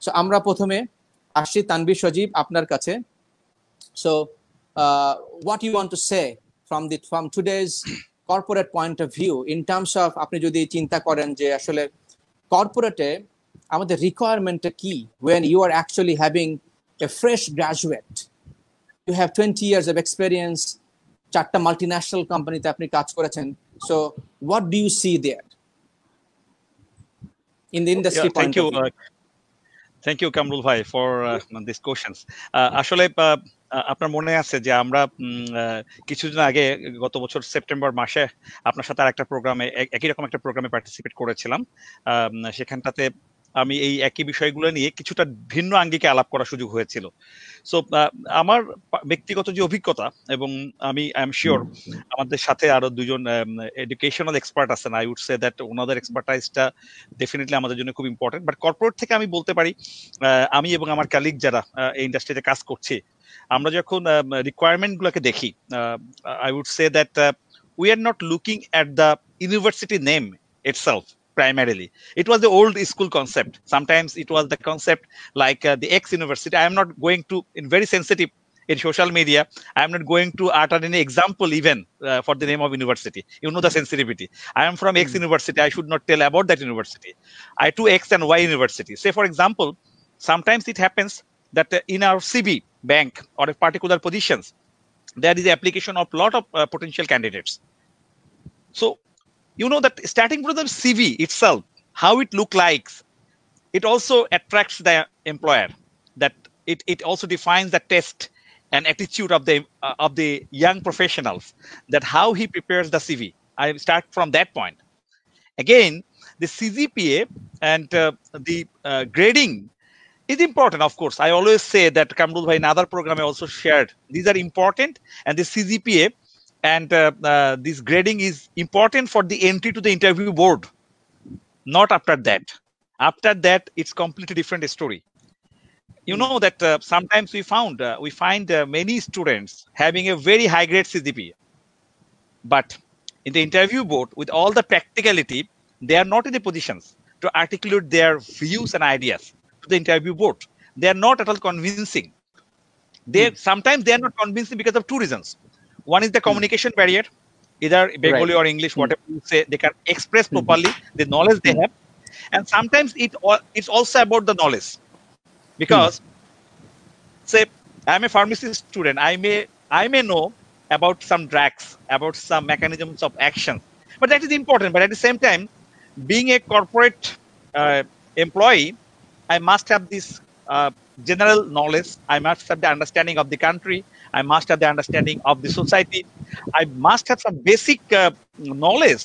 So আমরা প্রথমে আসছি তানভীর সজীব আপনার কাছে। So what you want to say from today's corporate point of view in terms of আপনি যদি চিন্তা করেন যে আসলে কর্পোরেটে আমাদের রিকোয়ারমেন্টটা কি when you are actually having a fresh graduate, you have 20 years of experience, চারটা মাল্টিন্যাশনাল কোম্পানিতে আপনি কাজ করেছেন, so what do you see there in the industry point of view? Thank you, Kamrul Bhai, for these questions. আসলে আপনার মনে আছে যে আমরা কিছুদিন আগে গত বছর সেপ্টেম্বর মাসে আপনার সাথে আরেকটা প্রোগ্রামে একই রকম একটা প্রোগ্রামে পার্টিসিপেট করেছিলাম। সেখানটাতে আমি এই একই বিষয়গুলো নিয়ে কিছুটা ভিন্ন আঙ্গিকে আলাপ করার সুযোগ হয়েছিল। সো আমার ব্যক্তিগত যে অভিজ্ঞতা, এবং আমি আই এম শিওর আমাদের সাথে আরো দুজন এডুকেশনাল এক্সপার্ট আছেন, আই উড সে দ্যাট ওনাদের এক্সপার্টাইজটা ডেফিনেটলি আমাদের জন্য খুব ইম্পর্টেন্ট। বাট কর্পোরেট থেকে আমি বলতে পারি, আমি এবং আমার কালিগ যারা এই ইন্ডাস্ট্রিতে কাজ করছি, আমরা যখন রিকোয়ারমেন্ট গুলোকে দেখি, I would say that we are not looking at the university name itself. Primarily, it was the old school concept. Sometimes it was the concept like the X university. I am not going to, in very sensitive in social media, I am not going to utter any example even for the name of university. You know the sensitivity. I am from X university. I should not tell about that university. I to X and Y university. Say for example, sometimes it happens that in our CV bank or a particular positions, there is the application of lot of potential candidates. So you know that starting from the CV itself, how it look like, it also attracts the employer. That it also defines the test and attitude of the young professionals. That how he prepares the CV. I start from that point. Again, the CGPA and the grading is important, of course. I always say that Kamrul Bhai in other program I also shared. These are important, and the CGPA and this grading is important for the entry to the interview board. Not after that. After that, it's completely different story. You know that sometimes we find many students having a very high grade CGPA, but in the interview board, with all the practicality, they are not in the positions to articulate their views and ideas to the interview board. They are not at all convincing. Sometimes they are not convincing because of two reasons. One is the communication barrier, either Bengali or English, whatever you say, they can express properly the knowledge they have. And sometimes it's also about the knowledge. Because, say, I'm a pharmacy student, I may know about some drugs, about some mechanisms of action. But that is important. But at the same time, being a corporate employee, I must have this general knowledge. I must have the understanding of the country. I must have the understanding of the society. I must have some basic knowledge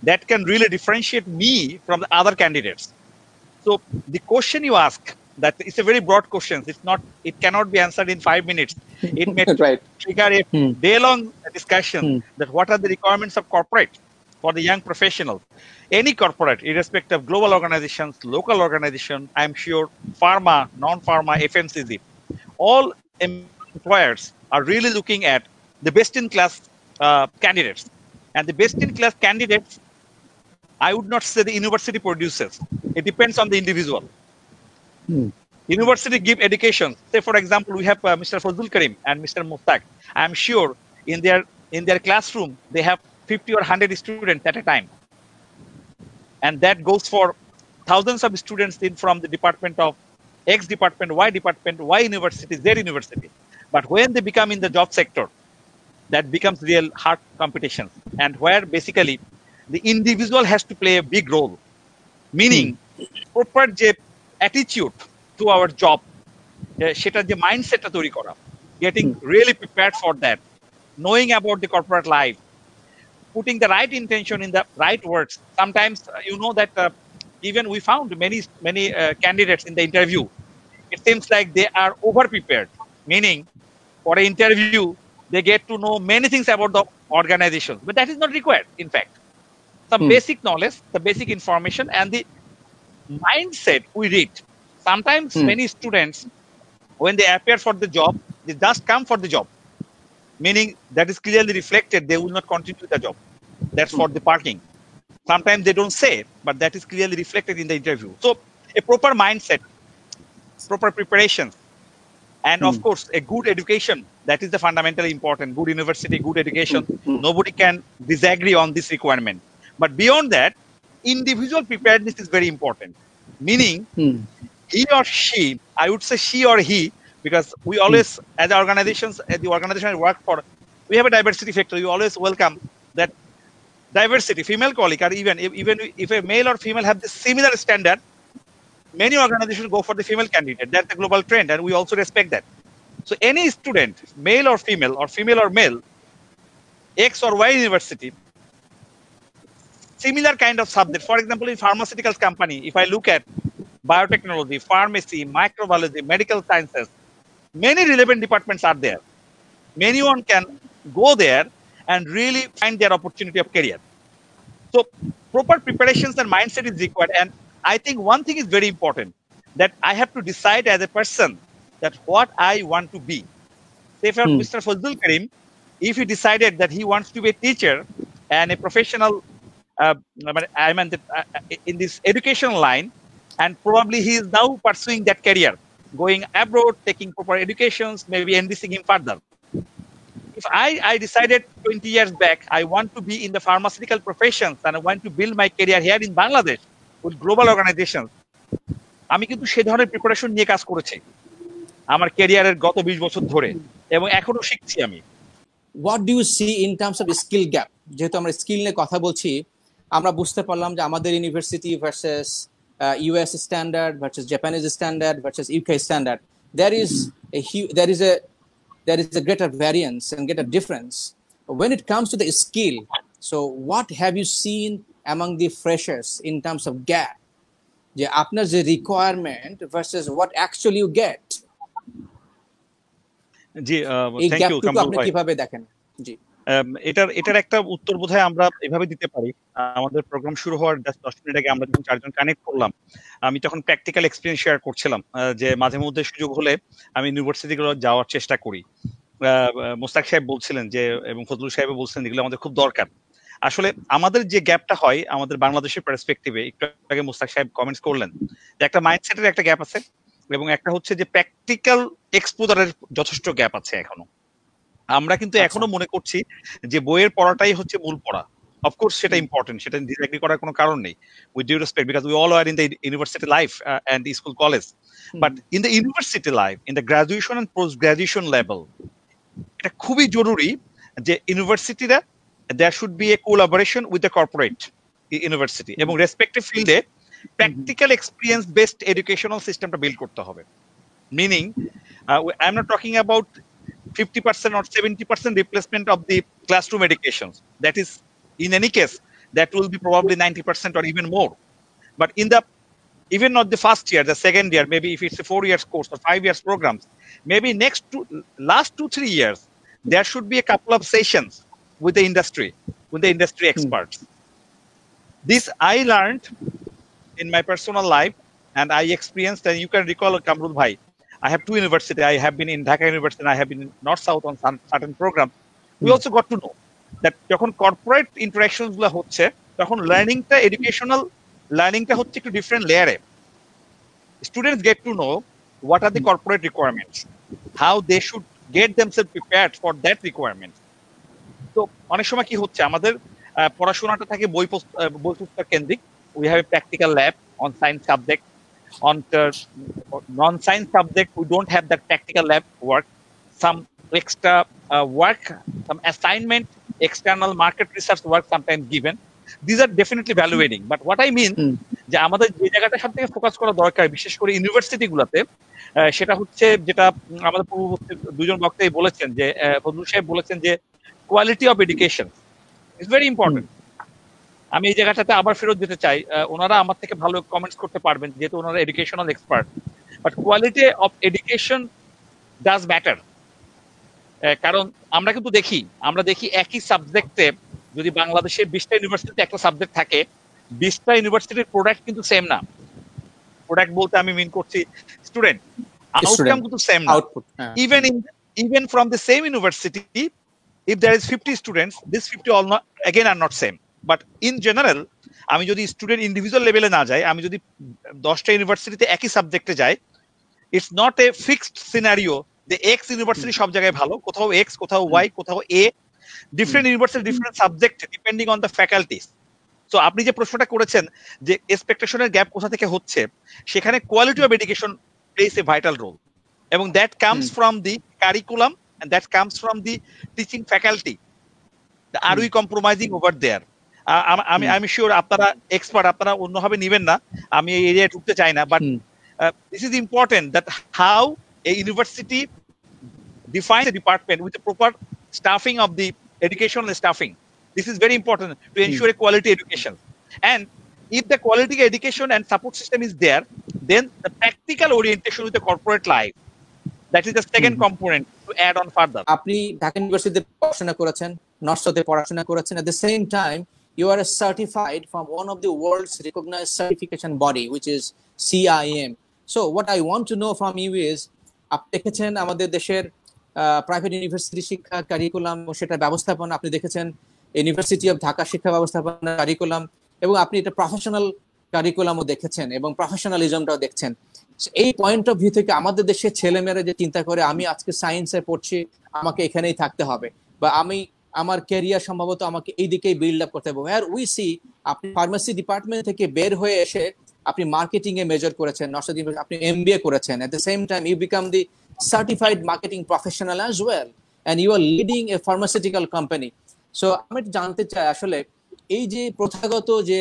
that can really differentiate me from the other candidates. So the question you ask, that it's a very broad question. It cannot be answered in 5 minutes. It may trigger a day-long discussion that what are the requirements of corporate for the young professional. Any corporate, irrespective of global organizations, local organization, I'm sure pharma, non-pharma, FMCG, all employers are really looking at the best-in-class candidates. And the best-in-class candidates, I would not say the university produces. It depends on the individual. University give education. Say, for example, we have Mr. Fazul Karim and Mr. Mustaq. I'm sure in their classroom, they have 50 or 100 students at a time. And that goes for thousands of students from the department of X department, Y university, Z university. But when they become in the job sector, that becomes real hard competition, and where basically the individual has to play a big role. Meaning, proper attitude to our job, সেটা যে মাইন্ডসেটটা তৈরি করা, getting really prepared for that, knowing about the corporate life, putting the right intention in the right words. Sometimes you know that even we found many candidates in the interview, it seems like they are over prepared, meaning for an interview they get to know many things about the organization, but that is not required. In fact, some basic knowledge, the basic information, and the mindset we read. Sometimes many students, when they appear for the job, they just come for the job, meaning that is clearly reflected they will not continue the job. That's for the parking. Sometimes they don't say, but that is clearly reflected in the interview. So a proper mindset, proper preparation, and of course a good education. That is the fundamentally important. Good university, good education. Nobody can disagree on this requirement. But beyond that, individual preparedness is very important. Meaning, he or she, I would say she or he, because we always, as organizations, at the organization I work for, we have a diversity factor. We always welcome that diversity, female colleague, or even if a male or female have the similar standard, many organizations go for the female candidate. That's the global trend, and we also respect that. So any student, male or female or male, X or Y university, similar kind of subject. For example, in pharmaceuticals company, if I look at biotechnology, pharmacy, microbiology, medical sciences, many relevant departments are there. Anyone can go there and really find their opportunity of career. So proper preparations and mindset is required. And I think one thing is very important, that I have to decide as a person that what I want to be. Say for Mr. Fazlul Karim, if he decided that he wants to be a teacher and a professional, in this educational line, and probably he is now pursuing that career, going abroad, taking proper educations, maybe enlisting him further. If I decided 20 years back, I want to be in the pharmaceutical professions and I want to build my career here in Bangladesh with global organizations, আমি কিন্তু সে ধরনের preparation নিয়ে কাজ করেছি আমার ক্যারিয়ারের গত 20 বছর ধরে, এবং এখনো শিখছি আমি। What do you see in terms of skill gap? যেহেতু আমরা স্কিল নিয়ে কথা বলছি, আমরা বুঝতে পারলাম যে আমাদের university versus US standard versus Japanese standard versus UK standard, there is a greater variance and greater difference when it comes to the skill. So what have you seen among the freshers in terms of gap? যে আপনার যে requirement versus what actually you get. জি, thank you Kamrul ভাই। কিভাবে দেখেন? জি, এটার একটা উত্তর বোধহয় আমরা এভাবে দিতে পারি। আমাদের প্রোগ্রাম শুরু হওয়ার 10 মিনিট আগে আমরা যখন চারজন কানেক্ট করলাম, আমি তখন প্র্যাকটিক্যাল এক্সপেরিয়েন্স শেয়ার করছিলাম যে মাঝে মধ্যে সুযোগ হলে আমি ইউনিভার্সিটিগুলো যাওয়ার চেষ্টা করি। মোস্তাক সাহেব বলছিলেন যে, এবং ফজলুল সাহেব বলছিলেন এগুলো আমাদের খুব দরকার। আসলে আমাদের যে গ্যাপটা হয় আমাদের বাংলাদেশের পার্সপেক্টিভে, একটু আগে মোস্তাক সাহেব কমেন্টস করলেন যে একটা মাইন্ডসেটের একটা গ্যাপ আছে, এবং একটা হচ্ছে যে প্র্যাকটিক্যাল এক্সপোজারের যথেষ্ট গ্যাপ আছে এখনো। আমরা কিন্তু এখনো মনে করছি যে বইয়ের পড়াটাই হচ্ছে মূল পড়া। অফকোর্স সেটা ইম্পর্টেন্ট, সেটা ডিসএগ্রি করার কোনো কারণ নেই, with due respect, because we all are in the university life and school college, but in the university life, in the graduation and post graduation level, এটা খুবই জরুরি যে ইউনিভার্সিটিরা there should be a collaboration with the corporate university, এবং respective ফিল্ডে practical experience based educational সিস্টেমটা build করতে হবে। Meaning, I am not talking about 50% or 70% replacement of the classroom education. That is, in any case, that will be probably 90% or even more. But in the, even not the first year, the second year, maybe if it's a 4 years course or 5 years programs, maybe last 2-3 years, there should be a couple of sessions with the industry experts. This I learned in my personal life, and I experienced, and you can recall, Kamrul Bhai, I have 2 universities. I have been in Dhaka University and I have been in North South on certain programs. We also got to know that যখন corporate interactions গুলো হচ্ছে, তখন learningটা, educational learningটা হচ্ছে একটু different layer. Students get to know what are the corporate requirements, how they should get themselves prepared for that requirement. তো অনেক সময় কি হচ্ছে, আমাদের পড়াশোনাটা থাকে বই পুস্তক কেন্দ্রিক। We have a practical lab on science subject. On non-science subject, we don't have that practical lab work. Some extra work, some assignment, external market research work sometimes given. These are definitely evaluating. But what I mean, যে আমাদের যে জায়গাটা সব থেকে focus করা দরকার, বিশেষ করে ইউনিভার্সিটি গুলাতে, সেটা হচ্ছে যেটা আমাদের পূর্ববর্তী দুজন বক্তাই বলেছেন, যে ফজলুল সাহেব বলেছেন যে quality of education is very important. আমি এই জায়গাটাতে আবার ফেরত যেতে চাই, ওনারা আমার থেকে ভালো কমেন্টস করতে পারবেন যেহেতু ওনারা educational expert, but quality of education does matter. কারণ আমরা কিন্তু দেখি একই সাবজেক্টে যদি বাংলাদেশের 20টা ইউনিভার্সিটিতে একটা সাবজেক্ট থাকে, 20টা ইউনিভার্সিটির প্রোডাক্ট কিন্তু সেম না। প্রোডাক্ট বলতে আমি মিন করছি স্টুডেন্ট, আউটকাম কিন্তু সেম না। Even from the same university, if there is 50 students, these 50 all not, again are not same. But in general, আমি যদি স্টুডেন্ট ইন্ডিভিজুয়াল লেভেলে না যাই, আমি যদি 10টা ইউনিভার্সিটিতে একই সাবজেক্টে যাই, It's not a fixed scenario. The X university সব জায়গায় ভালো, কোথাও X, কোথাও Y, কোথাও A. Different university, different subject depending on the faculties. So আপনি যে প্রশ্নটা করেছেন যে এক্সপেকটেশনের গ্যাপ কোথা থেকে হচ্ছে, সেখানে quality of education plays a vital role, এবং that comes from the curriculum and that comes from the teaching faculty. Are we compromising over there? আমি শিওর আপনারা এক্সপার্ট, আপনারা অন্যভাবে নেবেন না, আমি এই এরিয়ায় ঢুকতে চাই না, but this is important that how a university defines a department with the proper staffing of the educational staffing. This is very important to ensure a quality education. And if the quality education and support system is there, then the practical orientation with the corporate life, that is the second component to add on further. আপনি ঢাকা ইউনিভার্সিটিতে পড়াশোনা করেছেন, নর্থতে পড়াশোনা করেছেন, at the same time you are certified from one of the world's recognized certification body, which is CIM. So what I want to know from you is, আপনি দেখেছেন আমাদের দেশের প্রাইভেট ইউনিভার্সিটি শিক্ষা কারিকুলাম ও সেটা ব্যবস্থাপনা, আপনি দেখেছেন ইউনিভার্সিটি অফ ঢাকা শিক্ষা ব্যবস্থাপনা কারিকুলাম, এবং আপনি এটা প্রফেশনাল কারিকুলামও দেখেছেন এবং প্রফেশনালিজমটাও দেখছেন। এই পয়েন্ট অফ ভিউ থেকে আমাদের দেশের ছেলেমেয়েরা যে চিন্তা করে আমি আজকে সায়েন্সে পড়ছি, আমাকে এখানেই থাকতে হবে, বা আমি আমার ক্যারিয়ার সম্ভবত আমাকে এই দিকেই বিল্ড আপ করতে হবে, ওয়্যার উই সি আপনি ফার্মেসি ডিপার্টমেন্ট থেকে বের হয়ে এসে আপনি মার্কেটিং এ মেজর করেছেন, আপনি MBA করেছেন, at the same time you become the certified marketing professional as well, and you are leading a pharmaceutical company. So আমি জানতে চাই আসলে এই যে প্রথাগত যে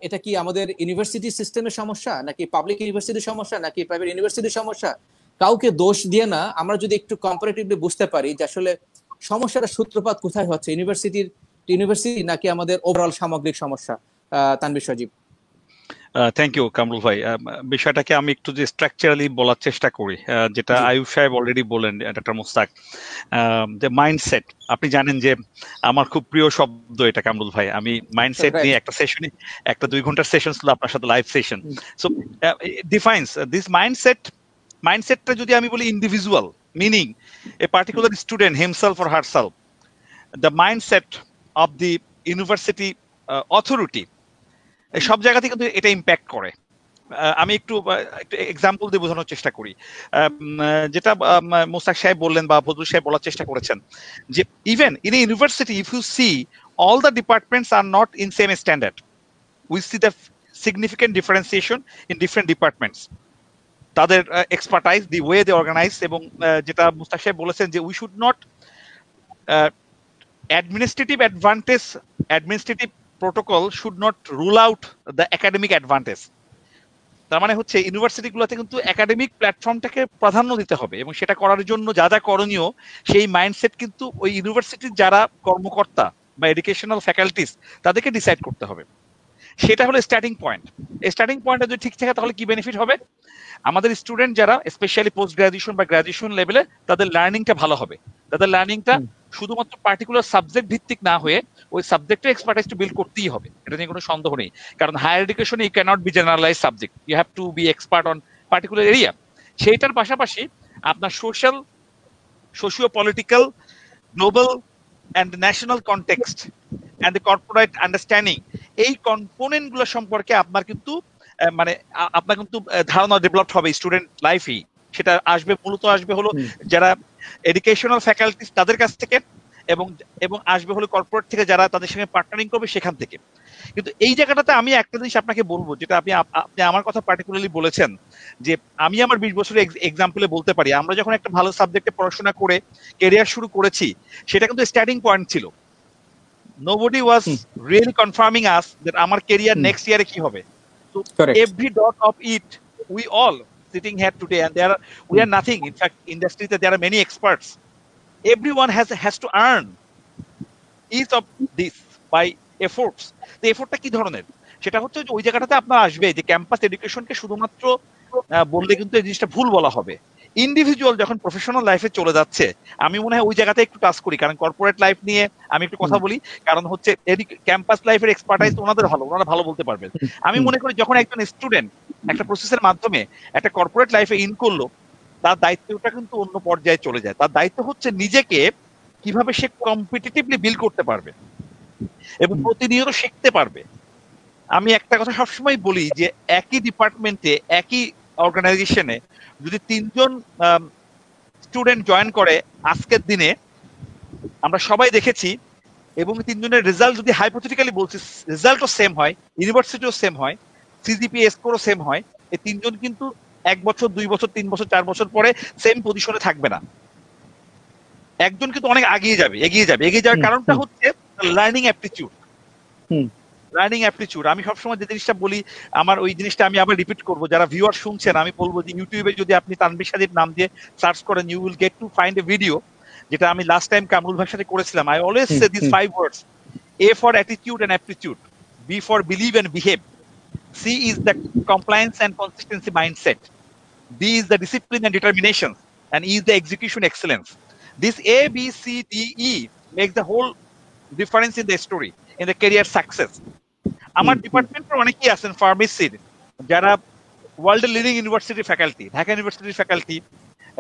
এটা কি আমাদের ইউনিভার্সিটি সিস্টেমের সমস্যা, নাকি পাবলিক ইউনিভার্সিটির সমস্যা, নাকি প্রাইভেট ইউনিভার্সিটির সমস্যা? কাউকে দোষ দিয়ে না, আমরা যদি একটু কম্পারেটিভলি বুঝতে পারি যে আসলে সমস্যাটা সূত্রপাত কোথায় হচ্ছে, ইউনিভার্সিটি নাকি আমাদের ওভারঅল সামগ্রিক সমস্যা? তানভীর সজীব। থ্যাংক ইউ কামরুল ভাই। বিষয়টাকে আমি একটু যে স্ট্রাকচারালি বলার চেষ্টা করি, যেটা আয়ুব সাহেব অলরেডি বলেন, ডক্টর মুস্তাক, যে মাইন্ডসেট। আপনি জানেন যে আমার খুব প্রিয় শব্দ এটা কামরুল ভাই। আমি মাইন্ডসেট নিয়ে একটা সেশনে, একটা 2 ঘন্টার সেশন ছিল আপনার সাথে, live session. So defines this মাইন্ডসেটটা যদি আমি বলি individual, meaning a particular student himself or herself, the mindset of the university authority, সব জায়গাতে কিন্তু এটা ইম্প্যাক্ট করে। আমি একটু এক্সাম্পল দিয়ে বোঝানোর চেষ্টা করি, যেটা মোস্তাক সাহেব বললেন বা ফজলুল সাহেব বলার চেষ্টা করেছেন, যে even in a university if you see all the departments are not in same standard. We see the significant differentiation in different departments. তাদের expertise, the way they organize, এবং যেটা মুস্তাক সাহেব বলেছেন যে we should not administrative protocol should not rule out the academic advantage. তার মানে হচ্ছে ইউনিভার্সিটিগুলোতে কিন্তু একাডেমিক প্ল্যাটফর্মটাকে প্রাধান্য দিতে হবে, এবং সেটা করার জন্য যা যা করণীয় সেই মাইন্ডসেট কিন্তু ওই ইউনিভার্সিটির যারা কর্মকর্তা বা এডুকেশনাল ফ্যাকাল্টিস তাদেরকে ডিসাইড করতে হবে। সেটা হলো স্টার্টিং পয়েন্ট। স্টার্টিং পয়েন্টটা যদি ঠিক থাকে তাহলে কি বেনিফিট হবে? আমাদের স্টুডেন্ট যারা স্পেশালি পোস্ট গ্রাজুয়েশন বা গ্রাজুয়েশন লেভেলে, তাদের লার্নিংটা ভালো হবে। তাদের লার্নিংটা শুধুমাত্র পার্টিকুলার সাবজেক্ট ভিত্তিক না হয়ে ওই সাবজেক্টের এক্সপার্টাইজ বিল্ড করতেই হবে, এটা নিয়ে কোনো সন্দেহ নেই। কারণ হায়ার এডুকেশনে you cannot be generalize subject, you have to be expert on particular area. সেইটার পাশাপাশি আপনার socio political, global and national context and the corporate understanding, এই কম্পোনেন্টগুলো সম্পর্কে আপনার কিন্তু ধারণা ডেভেলপড হবে স্টুডেন্ট লাইফেই। সেটা মূলত আসবে হলো যারা এডুকেশনাল ফ্যাকাল্টিস তাদের কাছ থেকে, এবং আসবে হলো কর্পোরেট থেকে যারা তাদের সঙ্গে পার্টনারিং করবে সেখান থেকে। কিন্তু এই জায়গাটাতে আমি একটা জিনিস আপনাকে বলবো, যেটা আপনি আমার কথা পার্টিকুলারলি বলেছেন, যে আমি আমার 20 বছরের এক্সাম্পলে বলতে পারি, আমরা যখন একটা ভালো সাবজেক্টে পড়াশোনা করে ক্যারিয়ার শুরু করেছি, সেটা কিন্তু স্টার্টিং পয়েন্ট ছিল। Nobody was really confirming us that আমার ক্যারিয়ার নেক্সট ইয়ারে কি হবে। So every dot of it, we all sitting here today, and we are nothing. In fact, industry there are many experts. Everyone has to earn each of this by efforts. The effortটা কি ধরনের? সেটা হচ্ছে যে ওই জায়গাটাতে আপনার আসবে যে ক্যাম্পাস এডুকেশনকে শুধুমাত্র বললে কিন্তু এই জিনিসটা ভুল বলা হবে। ইন্ডিভিজুয়াল যখন প্রফেশনাল লাইফে চলে যাচ্ছে, আমি মনে হয় ওই জায়গাতে একটু টাচ করি, কারণ কর্পোরেট লাইফ নিয়ে আমি একটু কথা বলি, কারণ হচ্ছে ক্যাম্পাস লাইফের এক্সপার্টাইজ ওনারা ভালো বলতে পারবেন। আমি মনে করি যখন একজন স্টুডেন্ট একটা প্রসেসের মাধ্যমে একটা কর্পোরেট লাইফে ইন করলো, তার দায়িত্বটা কিন্তু অন্য পর্যায়ে চলে যায়। তার দায়িত্ব হচ্ছে নিজেকে কিভাবে সে কম্পিটিটিভলি বিল্ড করতে পারবে এবং প্রতিনিয়ত শিখতে পারবে। আমি একটা কথা সবসময় বলি যে একই ডিপার্টমেন্টে একই অর্গানাইজেশনে যদি 3 জন স্টুডেন্ট জয়েন করে আজকের দিনে, আমরা সবাই দেখেছি, এবং 3 জনের রেজাল্ট যদি হাইপোথেটিক্যালি বলছি রেজাল্টও সেম হয়, ইউনিভার্সিটিও সেম হয়, সিজিপিএ স্কোরও সেম হয়, এই 3 জন কিন্তু 1 বছর 2 বছর 3 বছর 4 বছর পরে সেম পজিশনে থাকবে না। একজন কিন্তু অনেক এগিয়ে যাওয়ার কারণটা হচ্ছে লার্নিং অ্যাপটিটিউড। আমি সবসময় যে জিনিসটা বলি, আমার ওই জিনিসটা আমি আবার রিপিট করবো, যারা ভিউয়ার শুনছেন আমি বলবো যে ইউটিউবে যদি আপনি তানভীর সাজিদ নাম দিয়ে সার্চ করেন, you will get to find a video, যেটা আমি লাস্ট টাইম কামরুল ভাইয়ের সাথে করেছিলাম। I always say this 5 words: A for attitude and aptitude, B for believe and behave, C is the compliance and consistency mindset, D is the discipline and determination, and E is the execution excellence. This A, B, C, D, E makes the whole difference in the story, in the career success. আমার ডিপার্টমেন্টের অনেকেই আছেন ফার্মেসির, যারা ওয়ার্ল্ডের leading university faculty, Dhaka ইউনিভার্সিটির faculty,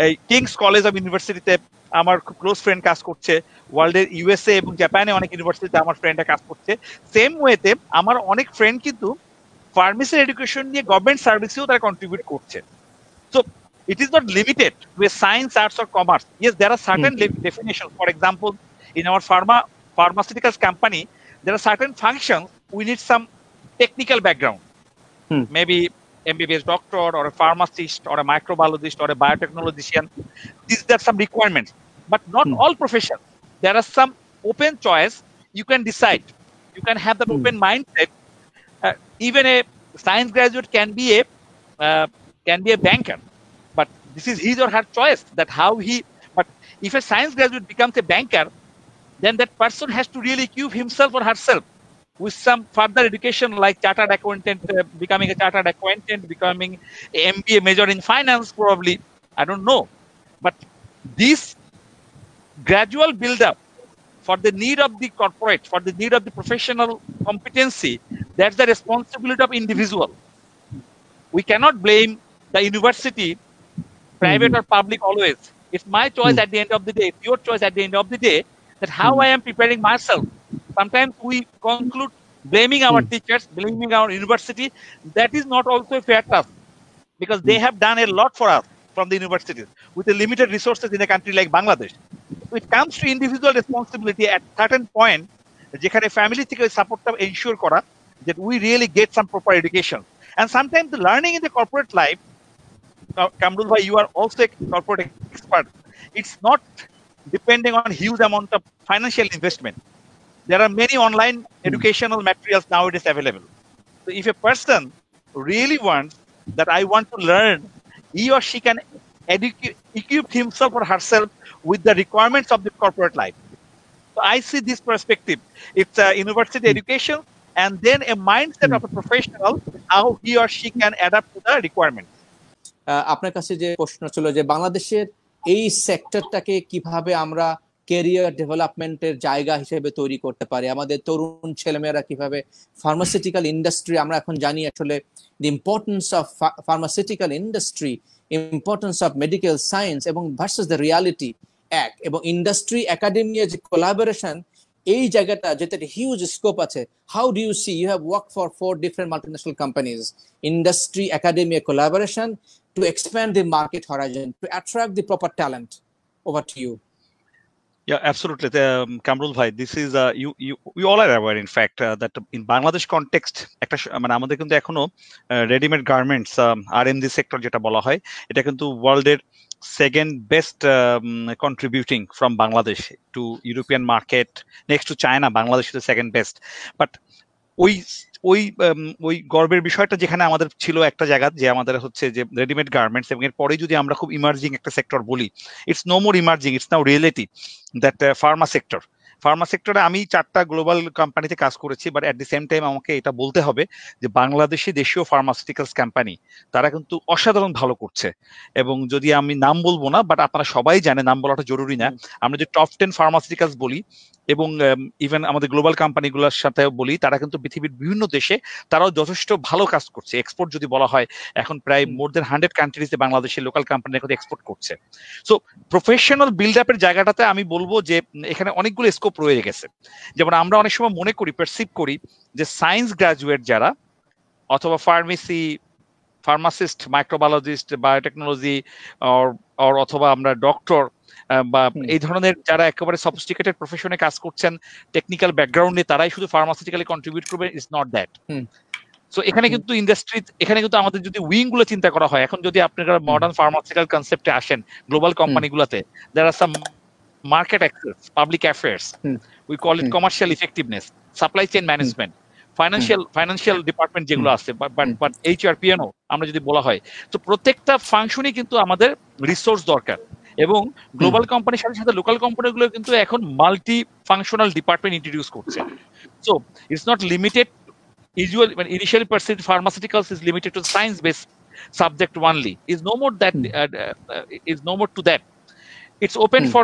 এই King's College of ইউনিভার্সিটিতে আমার খুব ক্লোজ ফ্রেন্ড কাজ করছে, ওয়ার্ল্ডের ইউএসএ এবং জাপানে অনেক ইউনিভার্সিটিতে আমার ফ্রেন্ডরা কাজ করছে। সেম ওয়েতে আমার অনেক ফ্রেন্ড কিন্তু ফার্মেসি এডুকেশন নিয়ে গভর্নমেন্ট সার্ভিসেও তারা কন্ট্রিবিউট করছে। So it is not limited to a science, arts or commerce. Yes, there are certain definitions. For example, in our pharmaceuticals company, there are certain functions we need some technical background. Maybe MBBS doctor or a pharmacist or a microbiologist or a biotechnologician. These are some requirements, but not all professions. There are some open choice. You can decide. You can have that open mindset. Even a science graduate can be a banker. But this is his or her choice, that how he, but if a science graduate becomes a banker, then that person has to really equip himself or herself with some further education like chartered accountant, becoming a chartered accountant, becoming a MBA major in finance probably, I don't know. But this gradual build up for the need of the corporate, for the need of the professional competency, that's the responsibility of individual. We cannot blame the university, private or public, always. It's my choice at the end of the day, it's your choice at the end of the day, that how I am preparing myself. Sometimes we conclude blaming our teachers, blaming our university. That is not also a fair task, because they have done a lot for us from the universities with the limited resources in a country like Bangladesh. So it comes to individual responsibility at certain point, যেখানে family থেকে সাপোর্টটা ensure করা that we really get some proper education. And sometimes the learning in the corporate life, Kamrul bhai, you are also a corporate expert. It's not depending on huge amount of financial investment. There are many online educational materials nowadays available. So if a person really wants that I want to learn, he or she can equip himself or herself with the requirements of the corporate life. So I see this perspective. It's a university education and then a mindset of a professional, how he or she can adapt to the requirements. আপনার কাছে যে প্রশ্ন ছিল যে বাংলাদেশের এই সেক্টরটাকে কিভাবে আমরা ক্যারিয়ার ডেভেলপমেন্টের জায়গা হিসেবে তৈরি করতে পারি, আমাদের তরুণ ছেলেমেয়েরা কিভাবে ফার্মাসিউটিক্যাল ইন্ডাস্ট্রি, আমরা এখন জানি আসলে the importance of pharmaceutical industry, importance of medical science এবং ভার্সেস দ্য রিয়ালিটি এক, এবং ইন্ডাস্ট্রি একাডেমিয়া যে কোলাবোরেশন, এই জায়গাটা যেটা হিউজ স্কোপ আছে। How do you see, you have work for 4 different multinational companies, industry academia collaboration to expand the market horizon, to attract the proper talent. Over to you. Yeah, absolutely. Kamrul bhai, this is we all are aware, in fact, that in Bangladesh context, একটা মানে আমাদের কিন্তু এখনো readymade garments R&D sector যেটা বলা হয়, এটা কিন্তু ওয়ার্ল্ডের second best contributing from Bangladesh to European market. Next to China, Bangladesh is the second best. But ওই গর্বের বিষয়টা যেখানে আমাদের ছিল একটা জায়গা, যে আমাদের হচ্ছে যে রেডিমেড গার্মেন্টস, এবং এর পরে যদি আমরা খুব ইমার্জিং একটা সেক্টর বলি, it's no more emerging, it's now reality, that pharma sector. Pharma সেক্টরে আমি 4টা গ্লোবাল কোম্পানিতে কাজ করেছি, but at the same time আমাকে এটা বলতে হবে যে বাংলাদেশি দেশীয় ফার্মাসিউটিক্যালস কোম্পানি তারা কিন্তু অসাধারণ ভালো করছে। এবং যদি আমি নাম বলবো না, বাট আপনারা সবাই জানে, নাম বলাটা জরুরি না, আমরা যে টপ 10 ফার্মাসিউটিক্যালস বলি এবং ইভেন আমাদের গ্লোবাল কোম্পানিগুলোর সাথে বলি, তারা কিন্তু পৃথিবীর বিভিন্ন দেশে তারাও যথেষ্ট ভালো কাজ করছে। এক্সপোর্ট যদি বলা হয়, এখন প্রায় মোর দেন 100 কান্ট্রিজে বাংলাদেশের লোকাল কোম্পানি এখন এক্সপোর্ট করছে। সো প্রফেশনাল বিল্ড আপের জায়গাটাতে আমি বলবো যে এখানে অনেকগুলো স্কোপ রয়ে গেছে। যেমন আমরা অনেক সময় মনে করি, পারসিভ করি যে সায়েন্স গ্রাজুয়েট যারা, অথবা pharmacy pharmacist, microbiologist, biotechnology or অথবা আমরা ডক্টর বা এই ধরনের যারা একেবারে সফিস্টিকেটেড প্রফেশনে কাজ করছেন, টেকনিক্যাল ব্যাকগ্রাউন্ডে, তারাই শুধু ফার্মাসিউটিক্যালি কন্ট্রিবিউট করবে, ইজ নট দ্যাট। সো এখানে কিন্তু ইন্ডাস্ট্রি, এখানে কিন্তু আমাদের যদি উইং গুলো চিন্তা করা হয়, এখন যদি আপনারা মডার্ন ফার্মাসিউটিক্যাল কনসেপ্টে আসেন গ্লোবাল কোম্পানিগুলোতে, there are some market access, public affairs, we call it commercial effectiveness, supply chain management, financial department যেগুলো আছে, বাট এইচআর, পিএনও আমরা যদি বলা হয়, তো প্রত্যেকটা ফাংশনই কিন্তু আমাদের রিসোর্স দরকার। এবং গ্লোবাল কোম্পানির সাথে সাথে লোকাল কোম্পানিগুলো কিন্তু এখন মাল্টি ফাংশনাল ডিপার্টমেন্ট ইন্ট্রোডিউস করছে। So it's not limited, usually when initially perceived pharmaceuticals is limited to science based subject only, is no more that is no more to that, it's open for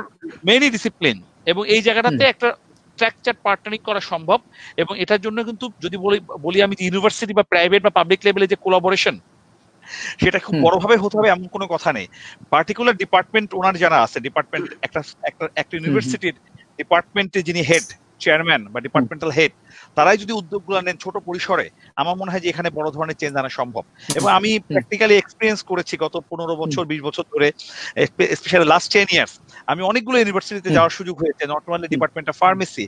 many discipline, এবং এই জায়গাটাতে একটা structure partnering করা সম্ভব। এবং এটার জন্য কিন্তু যদি বলি আমি ইউনিভার্সিটি বা প্রাইভেট বা পাবলিক লেভেলে যে কোলাবোরেশন, সেটা খুব বড়ভাবে হতে হবে এমন কোনো কথা নেই। পার্টিকুলার ডিপার্টমেন্ট ওনার যারা আছে, ডিপার্টমেন্ট একটা ইউনিভার্সিটির ডিপার্টমেন্টে যিনি হেড, চেয়ারম্যান বা ডিপার্টমেন্টাল হেড, তারাই যদি উদ্যোগগুলো নেন ছোট পরিসরে, আমার মনে হয় যে এখানে বড় ধরনের চেঞ্জ আনা সম্ভব। এবং আমি প্র্যাকটিক্যালি এক্সপিরিয়েন্স করেছি গত 15 বছর 20 বছর ধরে, স্পেশালি লাস্ট 10 ইয়ার্স আমি অনেকগুলো ইউনিভার্সিটিতে যাওয়ার সুযোগ হয়েছে, not only department of pharmacy,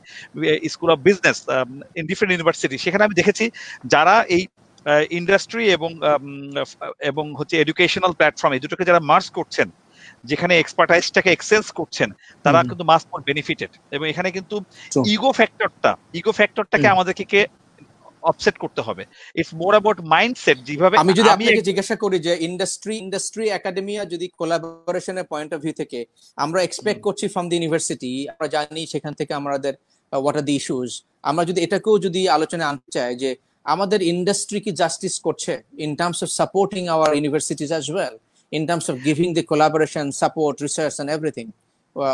school of business, in different university. সেখানে আমি দেখেছি যারা এই ইন্ডাস্ট্রি এবং হচ্ছে এডুকেশনাল প্ল্যাটফর্ম, এই দুটোকে যারা মার্জ করছেন, যেখানে এক্সপার্টাইজটাকে এক্সেন্স করছেন, তারা কিন্তু মাস মোর বেনিফিটেড। এবং এখানে কিন্তু ইগো ফ্যাক্টরটাকে আমাদেরকে অফসেট করতে হবে। It's more about mindset. যেভাবে আমি যদি আপনাকে জিজ্ঞাসা করি যে ইন্ডাস্ট্রি একাডেমিয়া যদি কোলাবোরেশনের পয়েন্ট অফ ভিউ থেকে আমরা এক্সপেক্ট করছি ফ্রম দ্য ইউনিভার্সিটি, আমরা জানি সেখান থেকে আমাদের হোয়াট আর দ্য ইস্যুস, আমরা যদি এটাকেও যদি আলোচনা আনতে চাই যে আমাদের ইন্ডাস্ট্রি কি জাস্টিস করছে in terms of supporting our universities as well, in terms of giving the collaboration, support, research and everything.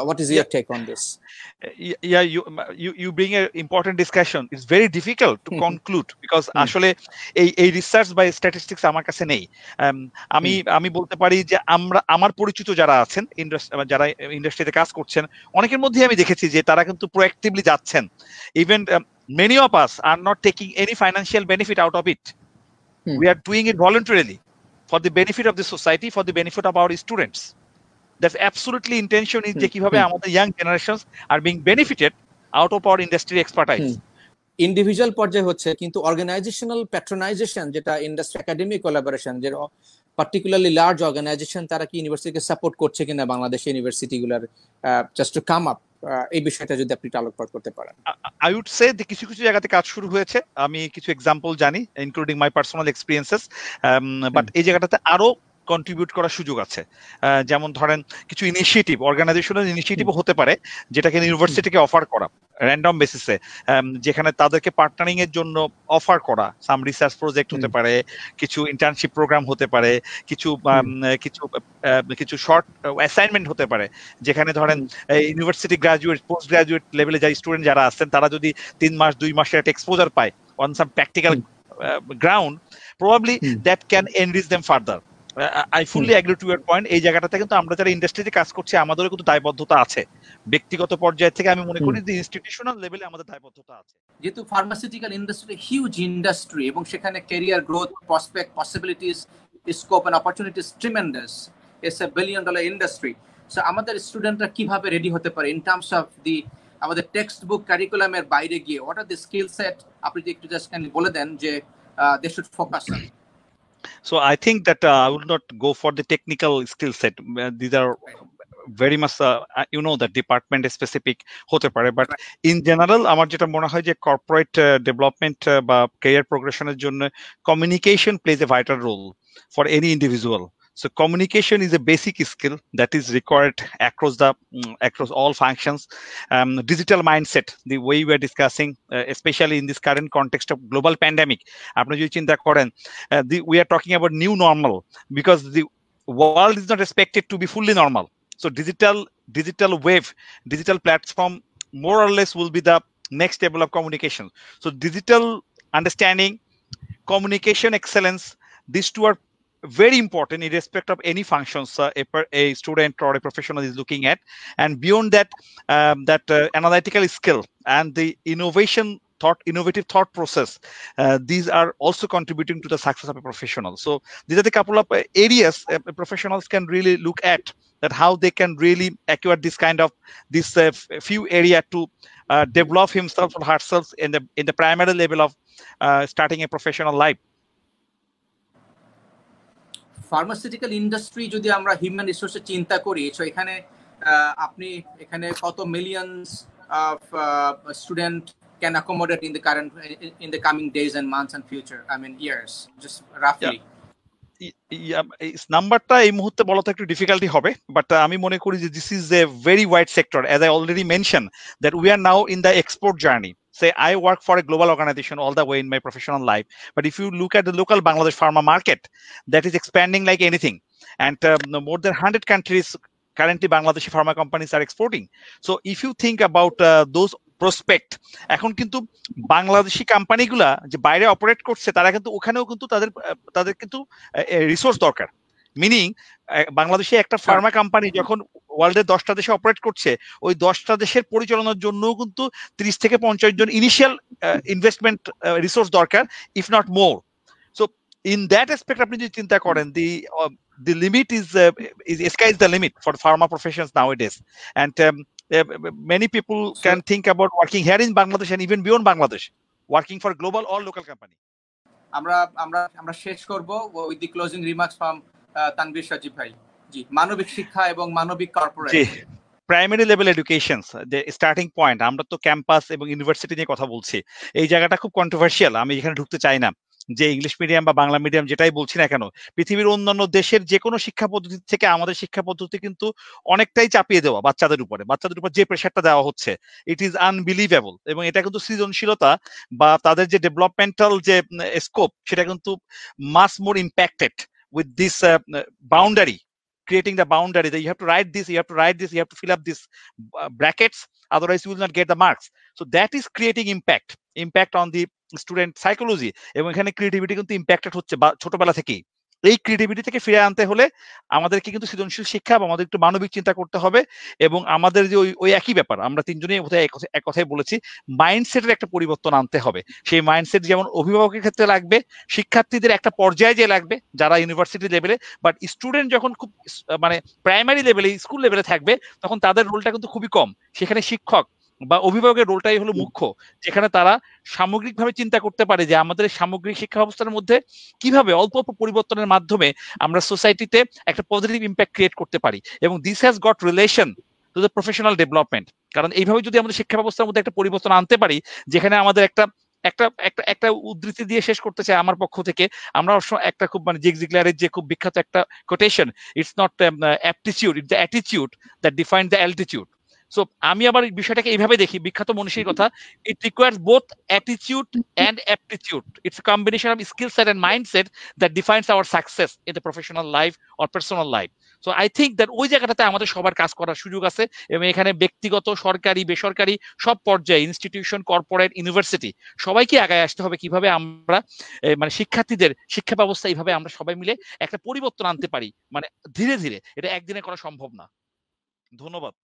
What is your take on this? Yeah, you bring an important discussion. It's very difficult to conclude because আসলে এই research বা statistics আমার কাছে নেই। আমি বলতে পারি যে আমার পরিচিত যারা আছেন, যারা ইন্ডাস্ট্রিতে কাজ করছেন, অনেকের মধ্যে আমি দেখেছি যে তারা কিন্তু প্রোঅ্যাক্টিভলি যাচ্ছেন। Even many of us are not taking any financial benefit out of it. We are doing it voluntarily, for the benefit of the society, for the benefit of our students. That's absolutely intention is যে কিভাবে আমাদের young generations are being benefited out of our industry expertise. Individual পর্যায়ে হচ্ছে, কিন্তু organisational প্যাট্রোনাইজেশন যেটা industry academic collaboration, যে particularly large organisation, তারা কি ইউনিভার্সিটিকে সাপোর্ট করছে কিনা বাংলাদেশের ইউনিভার্সিটিগুলোর জাস্ট টু কাম আপ, এই বিষয়টা যদি আপনি আলোকপাত করতে পারেন। I would say যে কিছু জায়গাতে কাজ শুরু হয়েছে, আমি কিছু এক্সাম্পল জানি including my personal experiences, but এই জায়গাটাতে আরো কন্ট্রিবিউট করার সুযোগ আছে। যেমন ধরেন কিছু ইনিশিয়েটিভ, অর্গানাইজেশনাল ইনিশিয়েটিভও হতে পারে যেটাকে ইউনিভার্সিটিকে অফার করা র্যান্ডম বেসিসে, যেখানে তাদেরকে পার্টনারিং এর জন্য অফার করা সাম রিসার্চ প্রজেক্ট হতে পারে, কিছু ইন্টার্নশিপ প্রোগ্রাম হতে পারে, কিছু শর্ট অ্যাসাইনমেন্ট হতে পারে, যেখানে ধরেন ইউনিভার্সিটি গ্রাজুয়েট, পোস্ট গ্রাজুয়েট লেভেলে যারা স্টুডেন্ট যারা আছেন, তারা যদি 3 মাস 2 মাসের একটা এক্সপোজার পায় on some practical ground, probably that can enrich them further. I fully agree to your point. এই জায়গাটাতে কিন্তু আমরা যারা ইন্ডাস্ট্রিতে কাজ করছি, আমাদেরও কিন্তু দায়বদ্ধতা আছে। ব্যক্তিগত পর্যায় থেকে আমি মনে করি যে ইনস্টিটিউশনাল লেভেলে আমাদের দায়বদ্ধতা আছে। যেহেতু ফার্মাসিউটিক্যাল ইন্ডাস্ট্রি হিউজ ইন্ডাস্ট্রি এবং সেখানে career growth, prospect, possibilities, scope and opportunities tremendous, it's a $1 billion industry. So আমাদের স্টুডেন্টরা কিভাবে রেডি হতে পারে ইন টার্মস অফ দি আমাদের টেক্সট বুক কারিকুলামের বাইরে গিয়ে, what are the skill set, আপনি যদি একটু জাস্ট কাইন্ডলি বলে দেন যে they should focus on. So I think that I would not go for the technical skill set. These are very much that department specific hote pare, but in general amar jeta mone hoy je corporate development ba career progression er jonno communication plays a vital role for any individual. So communication is a basic skill that is required across all functions. Digital mindset, the way we are discussing, especially in this current context of global pandemic, apni jodi chinta koren, we are talking about new normal because the world is not expected to be fully normal. So digital wave, digital platform more or less will be the next level of communication. So digital understanding, communication excellence, these two are very important in respect of any functions a student or a professional is looking at. And beyond that, analytical skill and the innovation innovative thought process, these are also contributing to the success of a professional. So these are the couple of areas professionals can really look at, that how they can really acquire this few area to develop himself or herself in the primary level of starting a professional life. Pharmaceutical industry যদি আমরা human রিসোর্সে চিন্তা করি, তো এখানে আপনি এখানে কত millions of student can accommodate in the coming days and months and future, I mean years, just roughly? নাম্বারটা এই মুহূর্তে বলা তো একটু ডিফিকাল্টি হবে, বাট আমি মনে করি যে this is a very wide sector, as I already mention that we R now in the export journey. Say I work for a global organization all the way in my professional life, but if you look at the local Bangladesh pharma market, that is expanding like anything, and more than 100 countries currently Bangladeshi pharma companies are exporting. So if you think about those prospect, এখন কিন্তু বাংলাদেশি কোম্পানিগুলা যে বাইরে operate করছে, তারা কিন্তু ওখানেও কিন্তু তাদের কিন্তু রিসোর্স দরকার। মিনিং বাংলাদেশে একটা ফার্মা কোম্পানি যখন ওয়ার্ল্ডের 10টা দেশে অপারেট করছে, ওই 10টা দেশের পরিচালনার জন্য কিন্তু 30 থেকে 50 জন ইনিশিয়াল ইনভেস্টমেন্ট রিসোর্স দরকার, if not more. So in that aspect আপনি যদি চিন্তা করেন, the limit is sky is the limit for pharma professions nowadays, and many people can think about working here in Bangladesh and even beyond Bangladesh, working for global or local company. আমরা শেষ করব with the closing remarks from Tanvir সজীব ভাই। জি, মানবিক শিক্ষা এবং মানবিক corporate. জি, primary level education যে starting point, আমরা তো ক্যাম্পাস এবং ইউনিভার্সিটি নিয়ে কথা বলছি, এই জায়গাটা খুব কন্ট্রোভার্সিয়াল, আমি এখানে ঢুকতে চাই না। যে ইংলিশ মিডিয়াম বা বাংলা মিডিয়াম যেটাই বলছি না কেন, পৃথিবীর অন্যান্য দেশের যে কোনো শিক্ষা পদ্ধতি থেকে আমাদের শিক্ষা পদ্ধতি কিন্তু অনেকটাই চাপিয়ে দেওয়া বাচ্চাদের উপর যে প্রেশারটা দেওয়া হচ্ছে, ইট ইজ আনবিলিভেবল। এবং এটা কিন্তু সৃজনশীলতা বা তাদের যে ডেভেলপমেন্টাল যে স্কোপ, সেটা কিন্তু মাস মোর impacted with this boundary, creating the boundary that you have to write this, you have to write this, you have to fill up these brackets, otherwise you will not get the marks. So that is creating impact on the student psychology, এবং এখানে creativity কিন্তু impacted হচ্ছে ছোটবেলা থেকেই। এই creativity থেকে ফিরে আনতে হলে আমাদেরকে কিন্তু সৃজনশীল শিক্ষা বা আমাদের একটু মানবিক চিন্তা করতে হবে, এবং আমাদের যে ওই একই ব্যাপার আমরা তিনজনেই এক কথাই বলেছি, মাইন্ডসেটের একটা পরিবর্তন আনতে হবে। সেই মাইন্ডসেট যেমন অভিভাবকের ক্ষেত্রে লাগবে, শিক্ষার্থীদের একটা পর্যায়ে যে লাগবে যারা ইউনিভার্সিটি লেভেলে, বাট স্টুডেন্ট যখন খুব মানে প্রাইমারি লেভেলে স্কুল লেভেলে থাকবে, তখন তাদের রোলটা কিন্তু খুবই কম। সেখানে শিক্ষক বা অভিভাবকের রোলটাই হলো মুখ্য, যেখানে তারা সামগ্রিকভাবে চিন্তা করতে পারে যে আমাদের সামগ্রিক শিক্ষা ব্যবস্থার মধ্যে কিভাবে অল্প অল্প পরিবর্তনের মাধ্যমে আমরা সোসাইটিতে একটা পজিটিভ ইম্প্যাক্ট ক্রিয়েট করতে পারি। এবং this has got relation to the professional development, কারণ এইভাবে যদি আমাদের শিক্ষা ব্যবস্থার মধ্যে একটা পরিবর্তন আনতে পারি, যেখানে আমাদের একটা উদ্ধৃতি দিয়ে শেষ করতে চাই আমার পক্ষ থেকে, আমরা একটা খুব মানে জিগ জিগলারের যে খুব বিখ্যাত একটা quotation, it's not aptitude, it's the attitude that define the altitude. So আমি আবার বিষয়টাকে এইভাবে দেখি, বিখ্যাত মনীষীর কথা, it requires both attitude and aptitude, it's a combination of skill set and mindset that defines hour success in the professional life or personal life. So I think that ওই জায়গাটাতে আমাদের সবার কাজ করার সুযোগ আছে, এবং এখানে ব্যক্তিগত, সরকারি, বেসরকারি সব পর্যায়ে, ইনস্টিটিউশন, কর্পোরেট, ইউনিভার্সিটি, সবাইকে আগায় আসতে হবে কিভাবে আমরা মানে শিক্ষার্থীদের শিক্ষা ব্যবস্থা এইভাবে আমরা সবাই মিলে একটা পরিবর্তন আনতে পারি, মানে ধীরে ধীরে, এটা একদিনে করা সম্ভব না। ধন্যবাদ।